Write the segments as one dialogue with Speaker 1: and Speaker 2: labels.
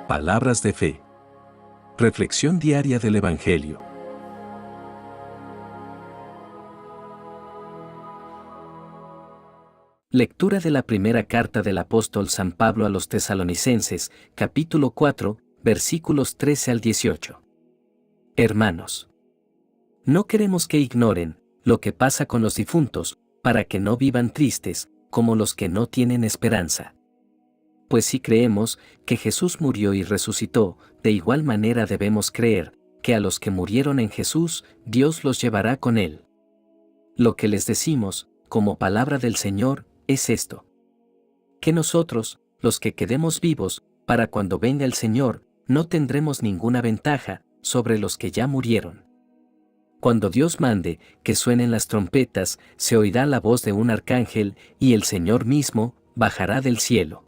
Speaker 1: Palabras de fe. Reflexión diaria del Evangelio. Lectura de la primera carta del apóstol San Pablo a los Tesalonicenses, capítulo 4, versículos 13 al 18. Hermanos, no queremos que ignoren lo que pasa con los difuntos, para que no vivan tristes, como los que no tienen esperanza. Pues si creemos que Jesús murió y resucitó, de igual manera debemos creer que a los que murieron en Jesús, Dios los llevará con él. Lo que les decimos, como palabra del Señor, es esto: que nosotros, los que quedemos vivos, para cuando venga el Señor, no tendremos ninguna ventaja sobre los que ya murieron. Cuando Dios mande que suenen las trompetas, se oirá la voz de un arcángel, y el Señor mismo bajará del cielo.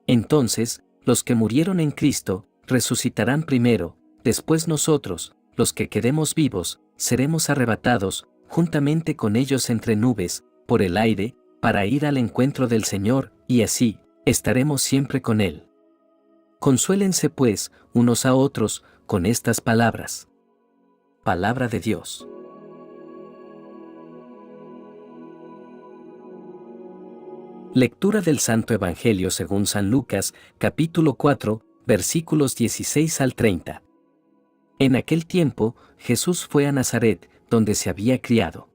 Speaker 1: Entonces, los que murieron en Cristo, resucitarán primero, después nosotros, los que quedemos vivos, seremos arrebatados, juntamente con ellos entre nubes, por el aire, para ir al encuentro del Señor, y así, estaremos siempre con Él. Consuélense pues, unos a otros, con estas palabras. Palabra de Dios. Lectura del Santo Evangelio según San Lucas, capítulo 4, versículos 16 al 30. En aquel tiempo, Jesús fue a Nazaret, donde se había criado.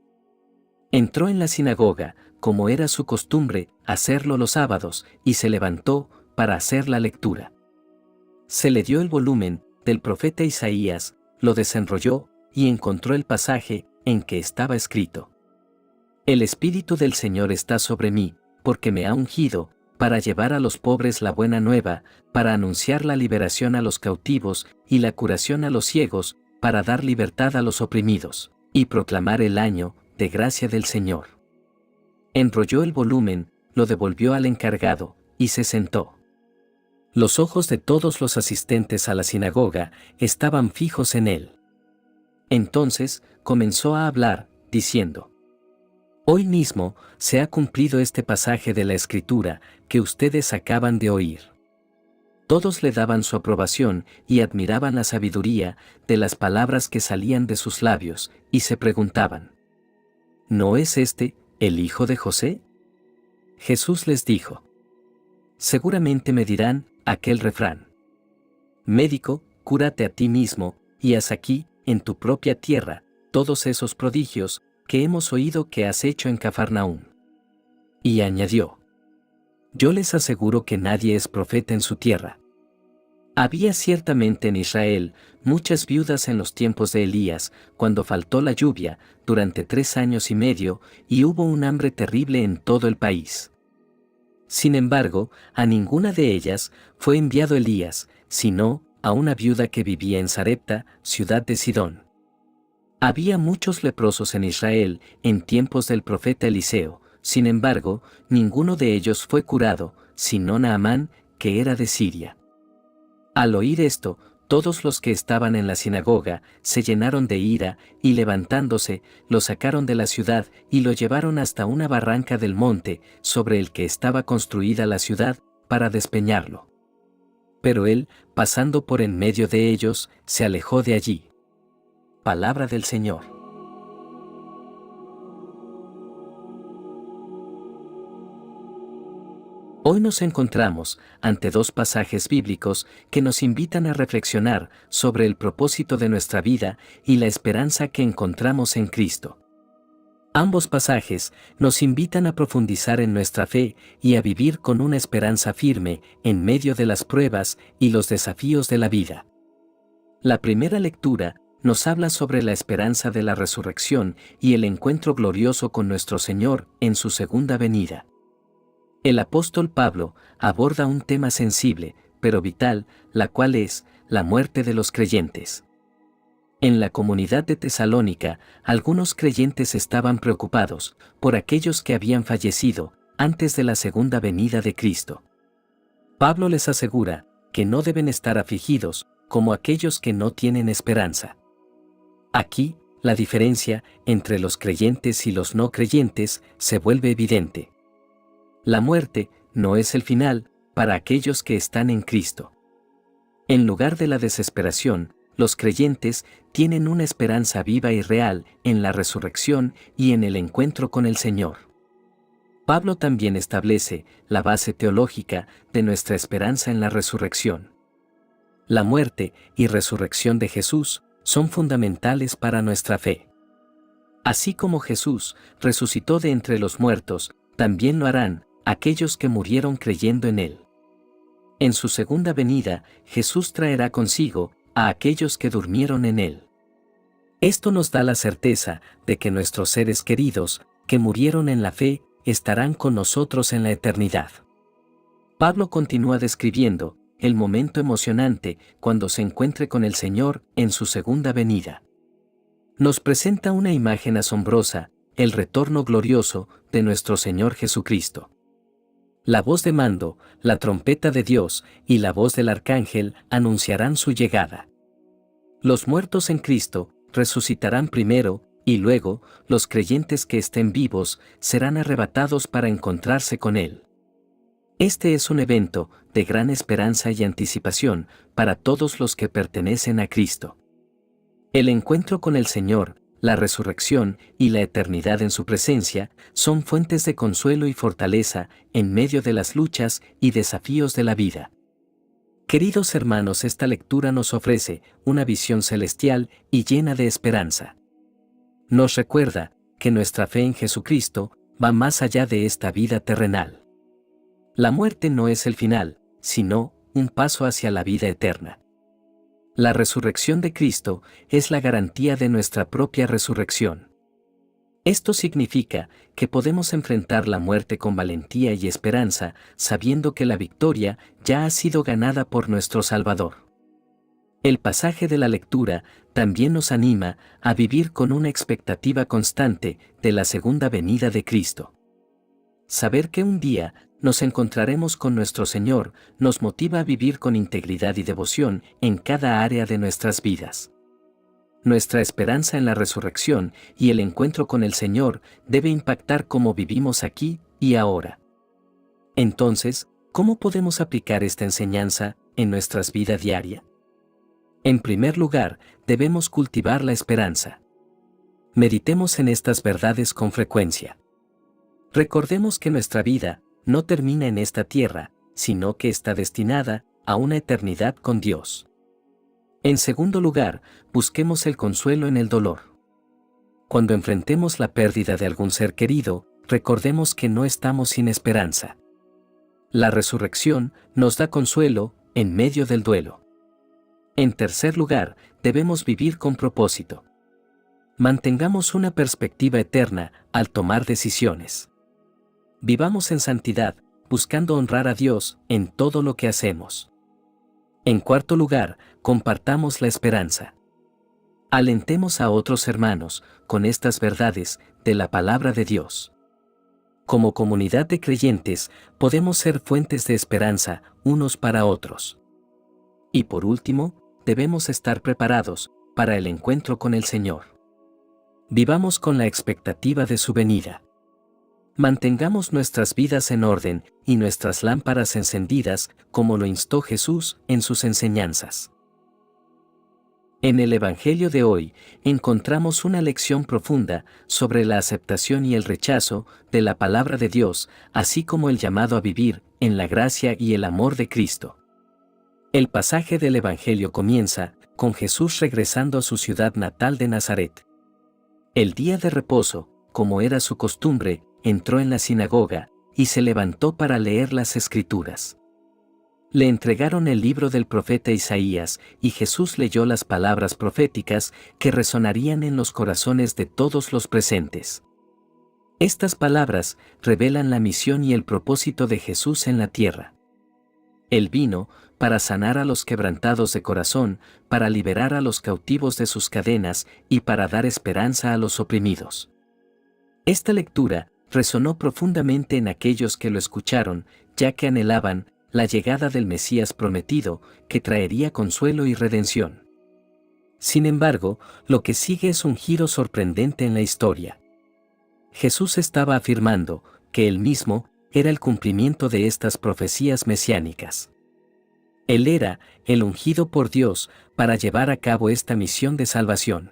Speaker 1: Entró en la sinagoga, como era su costumbre, hacerlo los sábados, y se levantó para hacer la lectura. Se le dio el volumen del profeta Isaías, lo desenrolló, y encontró el pasaje en que estaba escrito: El Espíritu del Señor está sobre mí, porque me ha ungido, para llevar a los pobres la buena nueva, para anunciar la liberación a los cautivos y la curación a los ciegos, para dar libertad a los oprimidos, y proclamar el año de gracia del Señor. Enrolló el volumen, lo devolvió al encargado, y se sentó. Los ojos de todos los asistentes a la sinagoga estaban fijos en él. Entonces comenzó a hablar, diciendo: Hoy mismo se ha cumplido este pasaje de la Escritura que ustedes acaban de oír. Todos le daban su aprobación y admiraban la sabiduría de las palabras que salían de sus labios, y se preguntaban: ¿No es este el hijo de José? Jesús les dijo: Seguramente me dirán aquel refrán: Médico, cúrate a ti mismo, y haz aquí, en tu propia tierra, todos esos prodigios que hemos oído que has hecho en Cafarnaúm. Y añadió: Yo les aseguro que nadie es profeta en su tierra. Había ciertamente en Israel muchas viudas en los tiempos de Elías, cuando faltó la lluvia, durante 3 años y medio, y hubo un hambre terrible en todo el país. Sin embargo, a ninguna de ellas fue enviado Elías, sino a una viuda que vivía en Sarepta, ciudad de Sidón. Había muchos leprosos en Israel en tiempos del profeta Eliseo, sin embargo, ninguno de ellos fue curado, sino Naamán, que era de Siria. Al oír esto, todos los que estaban en la sinagoga se llenaron de ira, y levantándose, lo sacaron de la ciudad y lo llevaron hasta una barranca del monte, sobre el que estaba construida la ciudad, para despeñarlo. Pero él, pasando por en medio de ellos, se alejó de allí. Palabra del Señor. Hoy nos encontramos ante 2 pasajes bíblicos que nos invitan a reflexionar sobre el propósito de nuestra vida y la esperanza que encontramos en Cristo. Ambos pasajes nos invitan a profundizar en nuestra fe y a vivir con una esperanza firme en medio de las pruebas y los desafíos de la vida. La primera lectura nos habla sobre la esperanza de la resurrección y el encuentro glorioso con nuestro Señor en su segunda venida. El apóstol Pablo aborda un tema sensible, pero vital, la cual es la muerte de los creyentes. En la comunidad de Tesalónica, algunos creyentes estaban preocupados por aquellos que habían fallecido antes de la segunda venida de Cristo. Pablo les asegura que no deben estar afligidos como aquellos que no tienen esperanza. Aquí, la diferencia entre los creyentes y los no creyentes se vuelve evidente. La muerte no es el final para aquellos que están en Cristo. En lugar de la desesperación, los creyentes tienen una esperanza viva y real en la resurrección y en el encuentro con el Señor. Pablo también establece la base teológica de nuestra esperanza en la resurrección. La muerte y resurrección de Jesús son fundamentales para nuestra fe. Así como Jesús resucitó de entre los muertos, también lo harán aquellos que murieron creyendo en Él. En su segunda venida, Jesús traerá consigo a aquellos que durmieron en Él. Esto nos da la certeza de que nuestros seres queridos, que murieron en la fe, estarán con nosotros en la eternidad. Pablo continúa describiendo el momento emocionante cuando se encuentre con el Señor en su segunda venida. Nos presenta una imagen asombrosa, el retorno glorioso de nuestro Señor Jesucristo. La voz de mando, la trompeta de Dios y la voz del arcángel anunciarán su llegada. Los muertos en Cristo resucitarán primero, y luego, los creyentes que estén vivos serán arrebatados para encontrarse con Él. Este es un evento de gran esperanza y anticipación para todos los que pertenecen a Cristo. El encuentro con el Señor, la resurrección y la eternidad en su presencia son fuentes de consuelo y fortaleza en medio de las luchas y desafíos de la vida. Queridos hermanos, esta lectura nos ofrece una visión celestial y llena de esperanza. Nos recuerda que nuestra fe en Jesucristo va más allá de esta vida terrenal. La muerte no es el final, sino un paso hacia la vida eterna. La resurrección de Cristo es la garantía de nuestra propia resurrección. Esto significa que podemos enfrentar la muerte con valentía y esperanza, sabiendo que la victoria ya ha sido ganada por nuestro Salvador. El pasaje de la lectura también nos anima a vivir con una expectativa constante de la segunda venida de Cristo. Saber que un día nos encontraremos con nuestro Señor nos motiva a vivir con integridad y devoción en cada área de nuestras vidas. Nuestra esperanza en la resurrección y el encuentro con el Señor debe impactar cómo vivimos aquí y ahora. Entonces, ¿cómo podemos aplicar esta enseñanza en nuestra vida diaria? En primer lugar, debemos cultivar la esperanza. Meditemos en estas verdades con frecuencia. Recordemos que nuestra vida no termina en esta tierra, sino que está destinada a una eternidad con Dios. En segundo lugar, busquemos el consuelo en el dolor. Cuando enfrentemos la pérdida de algún ser querido, recordemos que no estamos sin esperanza. La resurrección nos da consuelo en medio del duelo. En tercer lugar, debemos vivir con propósito. Mantengamos una perspectiva eterna al tomar decisiones. Vivamos en santidad, buscando honrar a Dios en todo lo que hacemos. En cuarto lugar, compartamos la esperanza. Alentemos a otros hermanos con estas verdades de la palabra de Dios. Como comunidad de creyentes, podemos ser fuentes de esperanza unos para otros. Y por último, debemos estar preparados para el encuentro con el Señor. Vivamos con la expectativa de su venida. Mantengamos nuestras vidas en orden y nuestras lámparas encendidas, como lo instó Jesús en sus enseñanzas. En el Evangelio de hoy, encontramos una lección profunda sobre la aceptación y el rechazo de la palabra de Dios, así como el llamado a vivir en la gracia y el amor de Cristo. El pasaje del Evangelio comienza con Jesús regresando a su ciudad natal de Nazaret. El día de reposo, como era su costumbre, entró en la sinagoga y se levantó para leer las Escrituras. Le entregaron el libro del profeta Isaías y Jesús leyó las palabras proféticas que resonarían en los corazones de todos los presentes. Estas palabras revelan la misión y el propósito de Jesús en la tierra. Él vino para sanar a los quebrantados de corazón, para liberar a los cautivos de sus cadenas y para dar esperanza a los oprimidos. Esta lectura resonó profundamente en aquellos que lo escucharon, ya que anhelaban la llegada del Mesías prometido, que traería consuelo y redención. Sin embargo, lo que sigue es un giro sorprendente en la historia. Jesús estaba afirmando que él mismo era el cumplimiento de estas profecías mesiánicas. Él era el ungido por Dios para llevar a cabo esta misión de salvación.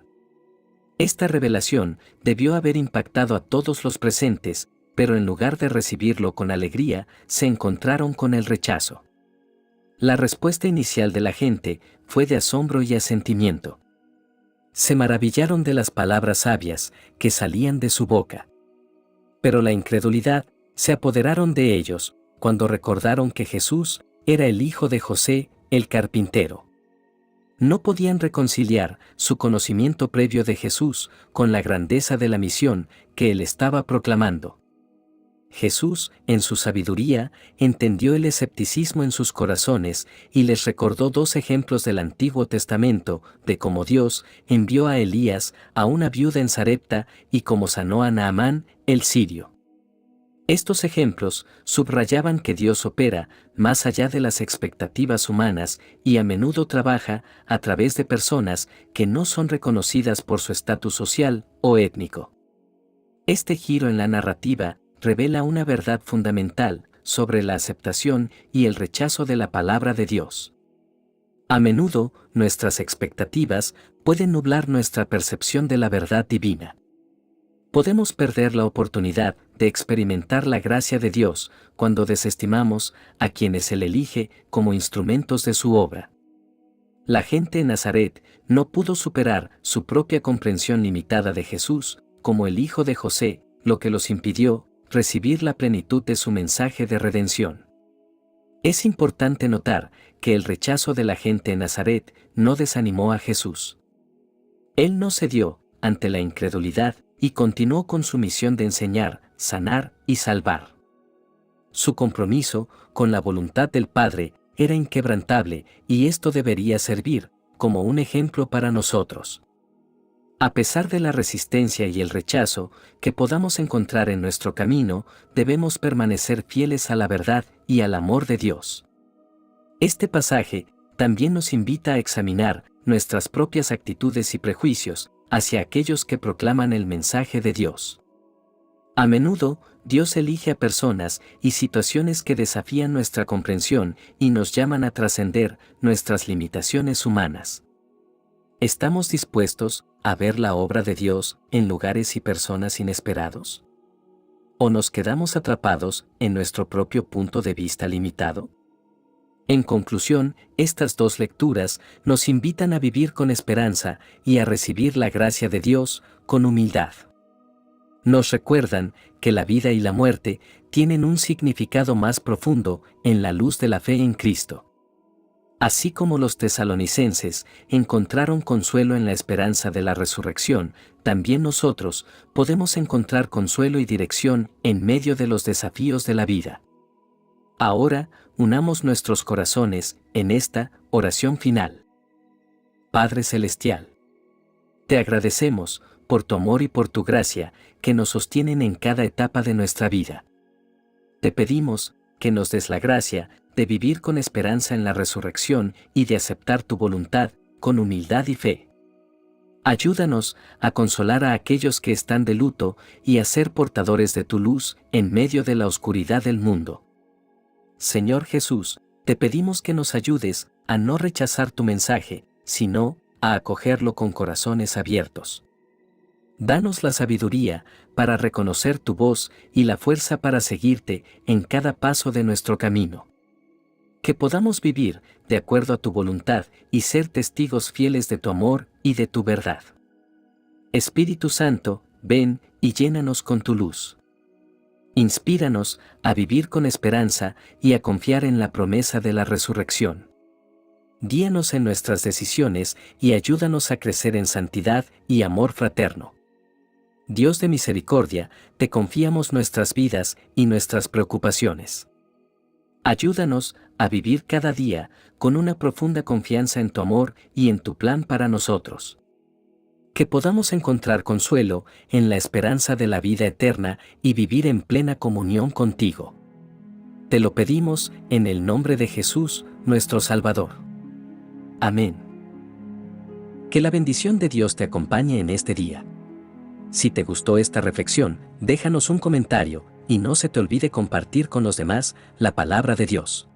Speaker 1: Esta revelación debió haber impactado a todos los presentes, pero en lugar de recibirlo con alegría, se encontraron con el rechazo. La respuesta inicial de la gente fue de asombro y asentimiento. Se maravillaron de las palabras sabias que salían de su boca. Pero la incredulidad se apoderaron de ellos cuando recordaron que Jesús era el hijo de José, el carpintero. No podían reconciliar su conocimiento previo de Jesús con la grandeza de la misión que él estaba proclamando. Jesús, en su sabiduría, entendió el escepticismo en sus corazones y les recordó dos ejemplos del Antiguo Testamento de cómo Dios envió a Elías a una viuda en Sarepta y cómo sanó a Naamán, el sirio. Estos ejemplos subrayaban que Dios opera más allá de las expectativas humanas y a menudo trabaja a través de personas que no son reconocidas por su estatus social o étnico. Este giro en la narrativa revela una verdad fundamental sobre la aceptación y el rechazo de la palabra de Dios. A menudo, nuestras expectativas pueden nublar nuestra percepción de la verdad divina. Podemos perder la oportunidad de experimentar la gracia de Dios cuando desestimamos a quienes Él elige como instrumentos de su obra. La gente en Nazaret no pudo superar su propia comprensión limitada de Jesús como el hijo de José, lo que los impidió recibir la plenitud de su mensaje de redención. Es importante notar que el rechazo de la gente en Nazaret no desanimó a Jesús. Él no cedió ante la incredulidad y continuó con su misión de enseñar, sanar y salvar. Su compromiso con la voluntad del Padre era inquebrantable y esto debería servir como un ejemplo para nosotros. A pesar de la resistencia y el rechazo que podamos encontrar en nuestro camino, debemos permanecer fieles a la verdad y al amor de Dios. Este pasaje también nos invita a examinar nuestras propias actitudes y prejuicios hacia aquellos que proclaman el mensaje de Dios. A menudo, Dios elige a personas y situaciones que desafían nuestra comprensión y nos llaman a trascender nuestras limitaciones humanas. ¿Estamos dispuestos a ver la obra de Dios en lugares y personas inesperados? ¿O nos quedamos atrapados en nuestro propio punto de vista limitado? En conclusión, estas dos lecturas nos invitan a vivir con esperanza y a recibir la gracia de Dios con humildad. Nos recuerdan que la vida y la muerte tienen un significado más profundo en la luz de la fe en Cristo. Así como los tesalonicenses encontraron consuelo en la esperanza de la resurrección, también nosotros podemos encontrar consuelo y dirección en medio de los desafíos de la vida. Ahora, unamos nuestros corazones en esta oración final. Padre Celestial, te agradecemos por tu amor y por tu gracia que nos sostienen en cada etapa de nuestra vida. Te pedimos que nos des la gracia de vivir con esperanza en la resurrección y de aceptar tu voluntad con humildad y fe. Ayúdanos a consolar a aquellos que están de luto y a ser portadores de tu luz en medio de la oscuridad del mundo. Señor Jesús, te pedimos que nos ayudes a no rechazar tu mensaje, sino a acogerlo con corazones abiertos. Danos la sabiduría para reconocer tu voz y la fuerza para seguirte en cada paso de nuestro camino. Que podamos vivir de acuerdo a tu voluntad y ser testigos fieles de tu amor y de tu verdad. Espíritu Santo, ven y llénanos con tu luz. Inspíranos a vivir con esperanza y a confiar en la promesa de la resurrección. Guíanos en nuestras decisiones y ayúdanos a crecer en santidad y amor fraterno. Dios de misericordia, te confiamos nuestras vidas y nuestras preocupaciones. Ayúdanos a vivir cada día con una profunda confianza en tu amor y en tu plan para nosotros. Que podamos encontrar consuelo en la esperanza de la vida eterna y vivir en plena comunión contigo. Te lo pedimos en el nombre de Jesús, nuestro Salvador. Amén. Que la bendición de Dios te acompañe en este día. Si te gustó esta reflexión, déjanos un comentario y no se te olvide compartir con los demás la palabra de Dios.